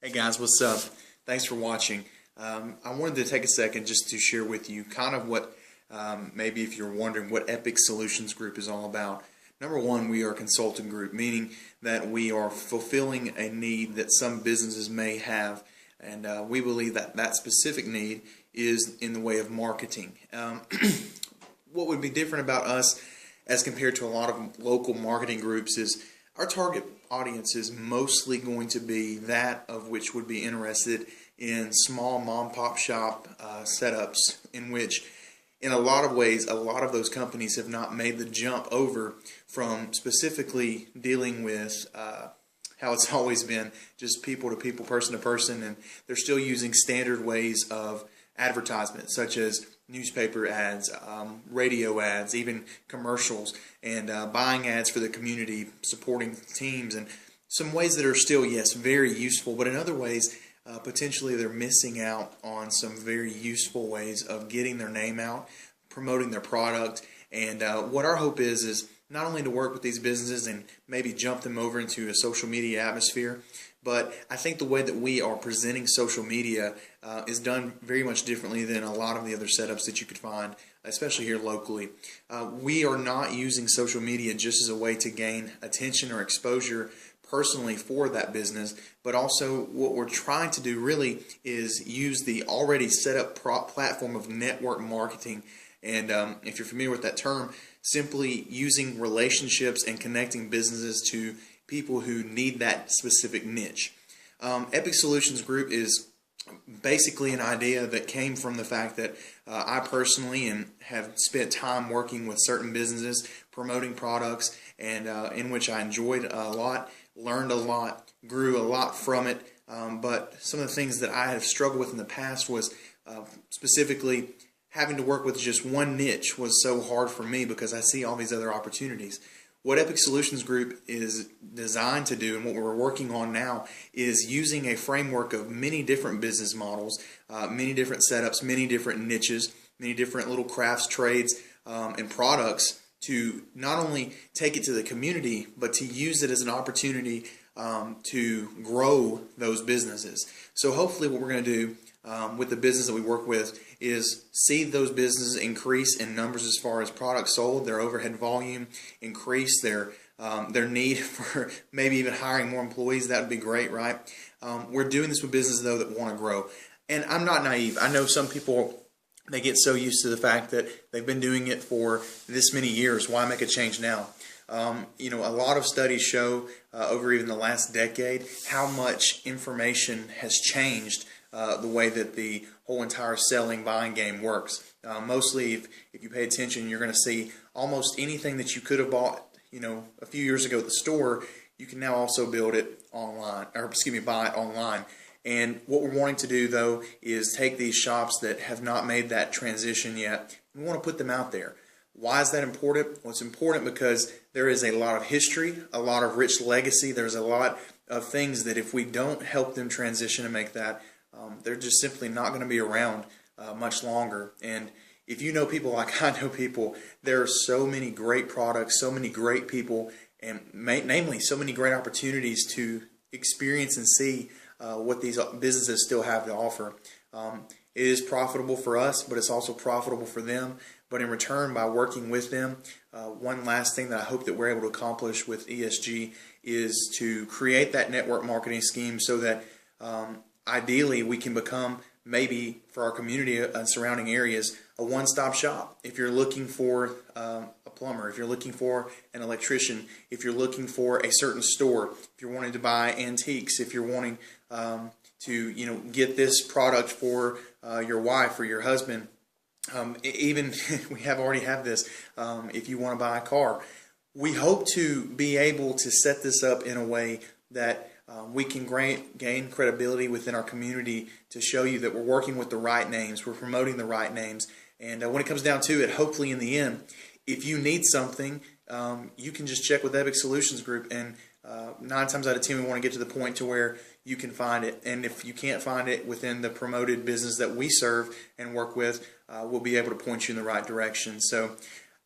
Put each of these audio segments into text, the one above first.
Hey guys, what's up? Thanks for watching. I wanted to take a second just to share with you kind of what, maybe if you're wondering what Epik Solutions Group is all about. Number one, we are a consulting group, meaning that we are fulfilling a need that some businesses may have, and we believe that that specific need is in the way of marketing. What would be different about us as compared to a lot of local marketing groups is our target audience is mostly going to be that of which would be interested in small mom-pop shop setups, in which in a lot of ways a lot of those companies have not made the jump over from specifically dealing with how it's always been, just people to people, person to person, and they're still using standard ways of advertisement such as newspaper ads, radio ads, even commercials, and buying ads for the community, supporting teams, and some ways that are still, yes, very useful, but in other ways, potentially they're missing out on some very useful ways of getting their name out, promoting their product, and what our hope is not only to work with these businesses and maybe jump them over into a social media atmosphere, but I think the way that we are presenting social media is done very much differently than a lot of the other setups that you could find, especially here locally. We are not using social media just as a way to gain attention or exposure personally for that business, but also what we're trying to do really is use the already set up platform of network marketing. And if you're familiar with that term, simply using relationships and connecting businesses to people who need that specific niche. Epik Solutions Group is basically an idea that came from the fact that I personally have spent time working with certain businesses, promoting products, and in which I enjoyed a lot, learned a lot, grew a lot from it. But some of the things that I have struggled with in the past was specifically having to work with just one niche was so hard for me because I see all these other opportunities. What Epik Solutions Group is designed to do and what we're working on now is using a framework of many different business models, many different setups, many different niches, many different little crafts, trades, and products to not only take it to the community, but to use it as an opportunity to grow those businesses. So hopefully what we're going to do with the business that we work with is see those businesses increase in numbers as far as products sold, their overhead volume increase, their need for maybe even hiring more employees. That would be great, right? We're doing this with businesses though that want to grow. And I'm not naive. I know some people, they get so used to the fact that they've been doing it for this many years. Why make a change now? You know, a lot of studies show over even the last decade how much information has changed the way that the whole entire selling, buying game works. Mostly, if you pay attention, you're going to see almost anything that you could have bought, you know, a few years ago at the store, you can now also build it online, or excuse me, buy it online. And what we're wanting to do, though, is take these shops that have not made that transition yet, and we want to put them out there. Why is that important? Well, it's important because there is a lot of history, a lot of rich legacy. There's a lot of things that if we don't help them transition and make that, they're just simply not going to be around much longer. And if you know people like I know people, there are so many great products, so many great people, and namely so many great opportunities to experience and see what these businesses still have to offer. It is profitable for us, but it's also profitable for them. But in return, by working with them, one last thing that I hope that we're able to accomplish with ESG is to create that network marketing scheme so that ideally we can become, maybe for our community and surrounding areas, a one-stop shop. If you're looking for a plumber, if you're looking for an electrician, if you're looking for a certain store, if you're wanting to buy antiques, if you're wanting to get this product for your wife or your husband, even we already have this, if you want to buy a car. We hope to be able to set this up in a way that we can gain credibility within our community to show you that we're working with the right names, we're promoting the right names, and when it comes down to it, hopefully in the end, if you need something, you can just check with Epik Solutions Group, and 9 times out of 10 we want to get to the point to where you can find it. And if you can't find it within the promoted business that we serve and work with, we'll be able to point you in the right direction. So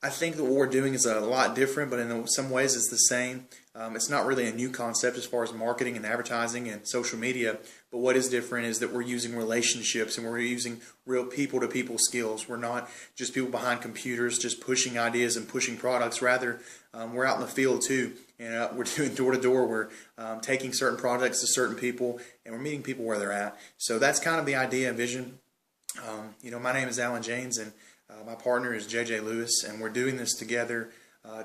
I think that what we're doing is a lot different, but in some ways it's the same. It's not really a new concept as far as marketing and advertising and social media, but what is different is that we're using relationships and we're using real people-to-people skills. We're not just people behind computers just pushing ideas and pushing products. Rather, we're out in the field too, and we're doing door-to-door. We're taking certain projects to certain people, and we're meeting people where they're at. So that's kind of the idea and vision. My name is Alan James, and my partner is JJ Lewis, and we're doing this together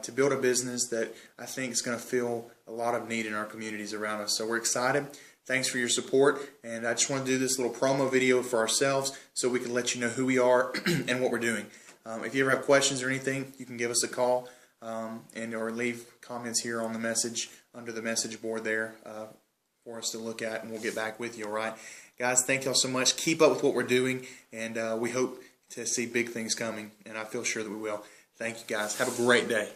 to build a business that I think is going to fill a lot of need in our communities around us. So we're excited. Thanks for your support, and I just want to do this little promo video for ourselves so we can let you know who we are and what we're doing. If you ever have questions or anything, you can give us a call or leave comments here on the message under the message board there for us to look at, and we'll get back with you. All right, guys, thank y'all so much. Keep up with what we're doing, and we hope to see big things coming, and I feel sure that we will. Thank you, guys. Have a great day.